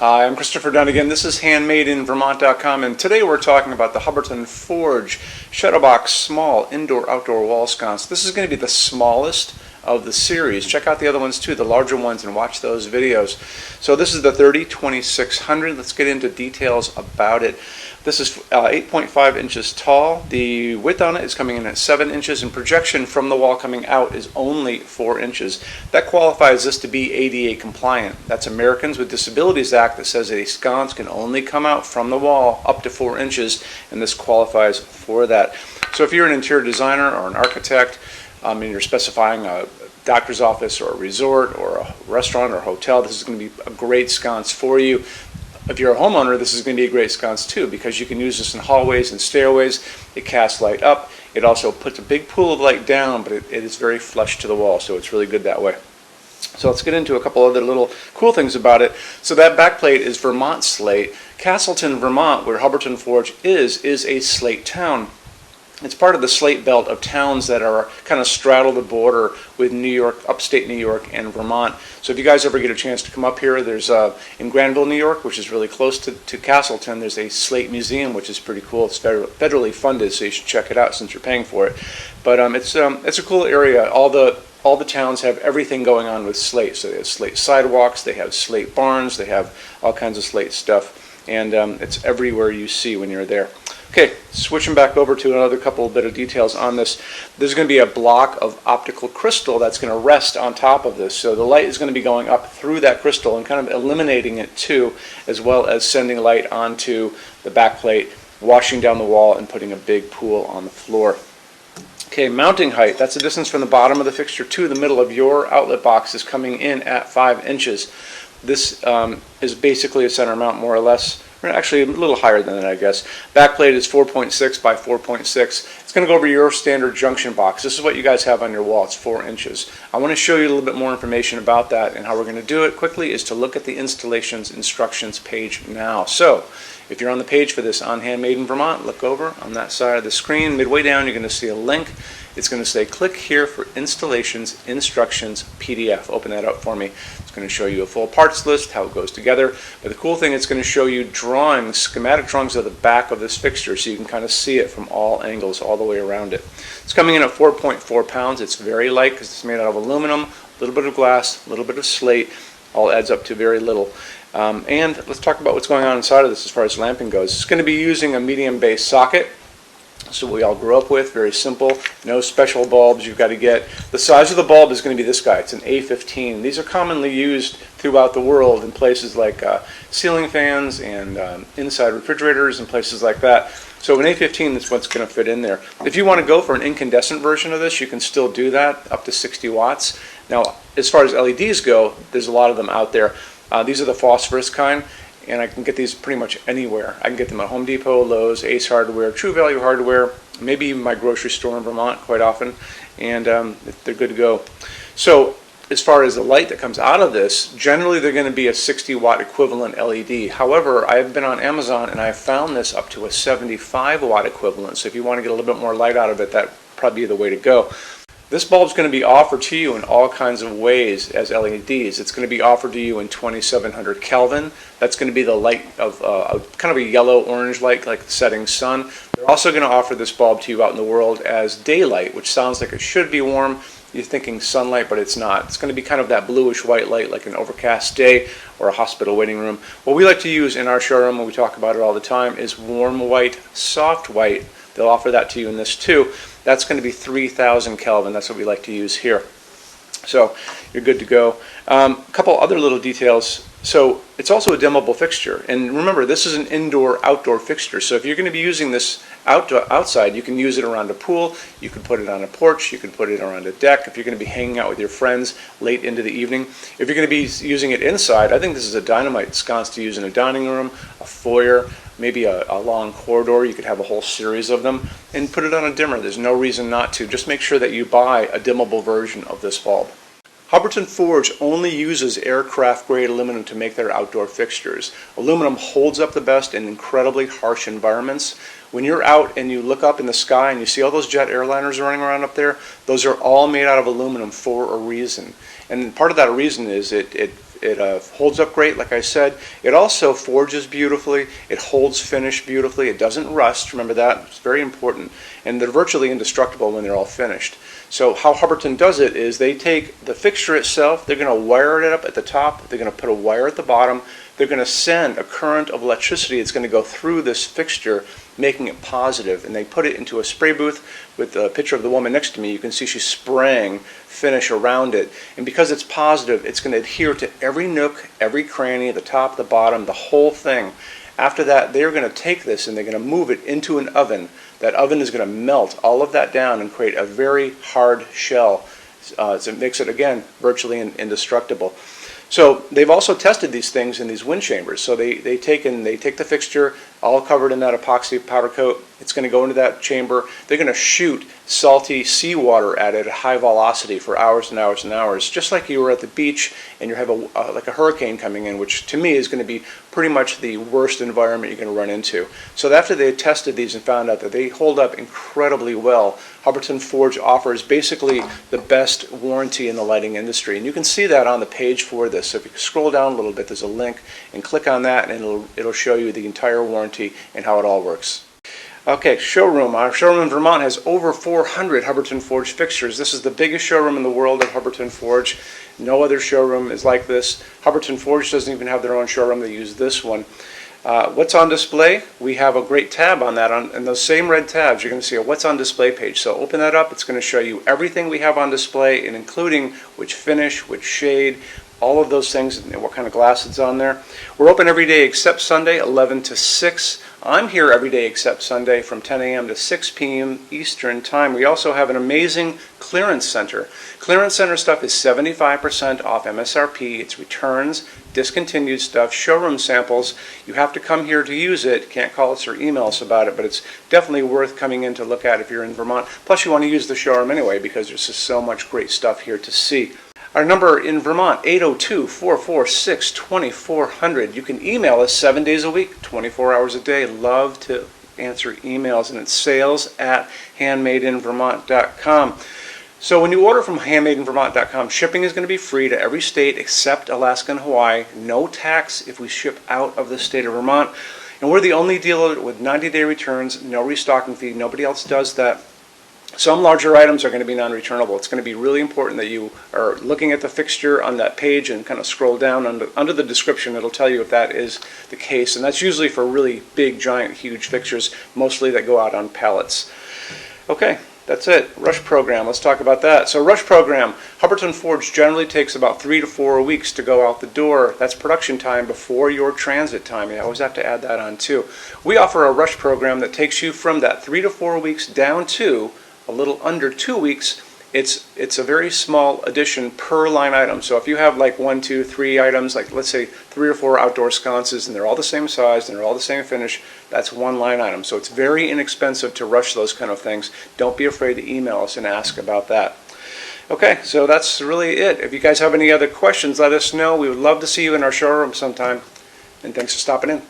Hi, I'm Christopher Dunn again. This is HandmadeInVermont.com, and today we're talking about the Hubbardton Forge Shadowbox Small Indoor-Outdoor Wall Sconce. This is going to be the smallest of the series. Check out the other ones too, the larger ones, and watch those videos. So this is the 30-2600. Let's get into details about it. This is 8.5 inches tall. The width on it is coming in at 7 inches, and projection from the wall coming out is only 4 inches. That qualifies this to be ADA compliant. That's Americans with Disabilities Act that says a sconce can only come out from the wall up to 4 inches, and this qualifies for that. So if you're an interior designer or an architect, and you're specifying a doctor's office or a resort or a restaurant or hotel, this is going to be a great sconce for you. If you're a homeowner, this is going to be a great sconce too, because you can use this in hallways and stairways. It casts light up. It also puts a big pool of light down, but it is very flush to the wall, so it's really good that way. So let's get into a couple other little cool things about it. So that backplate is Vermont Slate. Castleton, Vermont, where Hubbardton Forge is a slate town. It's part of the Slate belt of towns that are kind of straddle the border with New York, upstate New York, and Vermont. So if you guys ever get a chance to come up here, there's in Granville, New York, which is really close to Castleton, there's a Slate museum, which is pretty cool. It's federally funded, so you should check it out since you're paying for it. But it's a cool area. All the towns have everything going on with Slate. So they have Slate sidewalks, they have Slate barns, they have all kinds of Slate stuff, and it's everywhere you see when you're there. Okay, switching back over to another couple bit of details on this. There's going to be a block of optical crystal that's going to rest on top of this. So the light is going to be going up through that crystal and kind of illuminating it too, as well as sending light onto the backplate, washing down the wall, and putting a big pool on the floor. Okay, mounting height, that's the distance from the bottom of the fixture to the middle of your outlet box is coming in at 5 inches. This is basically a center mount, more or less. Actually, a little higher than that, I guess. Backplate is 4.6 by 4.6. It's going to go over your standard junction box. This is what you guys have on your wall. It's 4 inches. I want to show you a little bit more information about that, and how we're going to do it quickly is to look at the installations instructions page now. So, if you're on the page for this on Handmade in Vermont, look over on that side of the screen. Midway down, you're going to see a link. It's going to say, click here for installations instructions PDF. Open that up for me. It's going to show you a full parts list, how it goes together. But the cool thing, it's going to show you drawings, schematic drawings of the back of this fixture, so you can kind of see it from all angles, all the way around it. It's coming in at 4.4 pounds. It's very light because it's made out of aluminum, a little bit of glass, a little bit of slate, all adds up to very little. And let's talk about what's going on inside of this as far as lamping goes. It's going to be using a medium base socket. So we all grew up with, very simple, no special bulbs you've got to get. The size of the bulb is going to be this guy. It's an A15. These are commonly used throughout the world in places like ceiling fans and inside refrigerators and places like that. So an A15 is what's going to fit in there. If you want to go for an incandescent version of this, you can still do that, up to 60 watts. Now, as far as LEDs go, there's a lot of them out there. These are the phosphorus kind, and I can get these pretty much anywhere. I can get them at Home Depot, Lowe's, Ace Hardware, True Value Hardware, maybe even my grocery store in Vermont quite often, and they're good to go. So as far as the light that comes out of this, generally they're going to be a 60 watt equivalent LED. However, I've been on Amazon and I've found this up to a 75 watt equivalent. So if you want to get a little bit more light out of it, that'd probably be the way to go. This bulb is going to be offered to you in all kinds of ways as LEDs. It's going to be offered to you in 2700 Kelvin. That's going to be the light of kind of a yellow-orange light, like the setting sun. They're also going to offer this bulb to you out in the world as daylight, which sounds like it should be warm. You're thinking sunlight, but it's not. It's going to be kind of that bluish-white light, like an overcast day or a hospital waiting room. What we like to use in our showroom, and we talk about it all the time, is warm white, soft white. They'll offer that to you in this too. That's going to be 3000 Kelvin. That's what we like to use here. So you're good to go. A couple other little details. So it's also a dimmable fixture. And remember, this is an indoor-outdoor fixture. So if you're going to be using this outside, you can use it around a pool. You can put it on a porch. You can put it around a deck. If you're going to be hanging out with your friends late into the evening. If you're going to be using it inside, I think this is a dynamite sconce to use in a dining room, a foyer, maybe a long corridor. You could have a whole series of them and put it on a dimmer. There's no reason not to. Just make sure that you buy a dimmable version of this bulb. Hubbardton Forge only uses aircraft grade aluminum to make their outdoor fixtures. Aluminum holds up the best in incredibly harsh environments. When you're out and you look up in the sky and you see all those jet airliners running around up there, those are all made out of aluminum for a reason. And part of that reason is it It holds up great, like I said. It also forges beautifully. It holds finish beautifully. It doesn't rust. Remember that. It's very important. And they're virtually indestructible when they're all finished. So how Hubbardton does it is they take the fixture itself, they're going to wire it up at the top, they're going to put a wire at the bottom, they're going to send a current of electricity that's going to go through this fixture, making it positive, and they put it into a spray booth with a picture of the woman next to me. You can see she's spraying finish around it, and because it's positive, it's going to adhere to every nook, every cranny, the top, the bottom, the whole thing. After that, they're going to take this and they're going to move it into an oven. That oven is going to melt all of that down and create a very hard shell. So it makes it, again, virtually indestructible. So they've also tested these things in these wind chambers. So they take the fixture, all covered in that epoxy powder coat. It's going to go into that chamber. They're going to shoot salty seawater at it at high velocity for hours and hours and hours, just like you were at the beach and you have like a hurricane coming in, which to me is going to be pretty much the worst environment you're going to run into. So after they tested these and found out that they hold up incredibly well, Hubbardton Forge offers basically the best warranty in the lighting industry. And you can see that on the page for this. So if you scroll down a little bit, there's a link, and click on that and it'll show you the entire warranty and how it all works. Okay, showroom. Our showroom in Vermont has over 400 Hubbardton Forge fixtures. This is the biggest showroom in the world at Hubbardton Forge. No other showroom is like this. Hubbardton Forge doesn't even have their own showroom. They use this one. What's on display? We have a great tab on that. And those same red tabs, you're going to see a what's on display page. So open that up. It's going to show you everything we have on display, and including which finish, which shade, all of those things, and what kind of glass it's on there. We're open every day except Sunday, 11 to 6. I'm here every day except Sunday from 10 a.m. to 6 p.m. Eastern Time. We also have an amazing clearance center. Clearance center stuff is 75% off MSRP. It's returns, discontinued stuff, showroom samples. You have to come here to use it. Can't call us or email us about it, but it's definitely worth coming in to look at if you're in Vermont. Plus you want to use the showroom anyway because there's just so much great stuff here to see. Our number in Vermont, 802-446-2400. You can email us 7 days a week, 24 hours a day. Love to answer emails, and it's sales@HandmadeInVermont.com. So when you order from HandmadeInVermont.com, shipping is going to be free to every state except Alaska and Hawaii. No tax if we ship out of the state of Vermont. And we're the only dealer with 90-day returns, no restocking fee. Nobody else does that. Some larger items are going to be non-returnable. It's going to be really important that you are looking at the fixture on that page and kind of scroll down under the description. It'll tell you if that is the case. And that's usually for really big, giant, huge fixtures, mostly that go out on pallets. Okay, that's it. Rush program. Let's talk about that. So rush program, Hubbardton Forge generally takes about 3 to 4 weeks to go out the door. That's production time before your transit time. You always have to add that on too. We offer a rush program that takes you from that 3 to 4 weeks down to a little under 2 weeks. It's a very small addition per line item. So if you have like 1, 2, 3 items, like let's say 3 or 4 outdoor sconces, and they're all the same size and they're all the same finish, that's one line item. So it's very inexpensive to rush those kind of things. Don't be afraid to email us and ask about that. Okay, so that's really it. If you guys have any other questions, let us know. We would love to see you in our showroom sometime. And thanks for stopping in.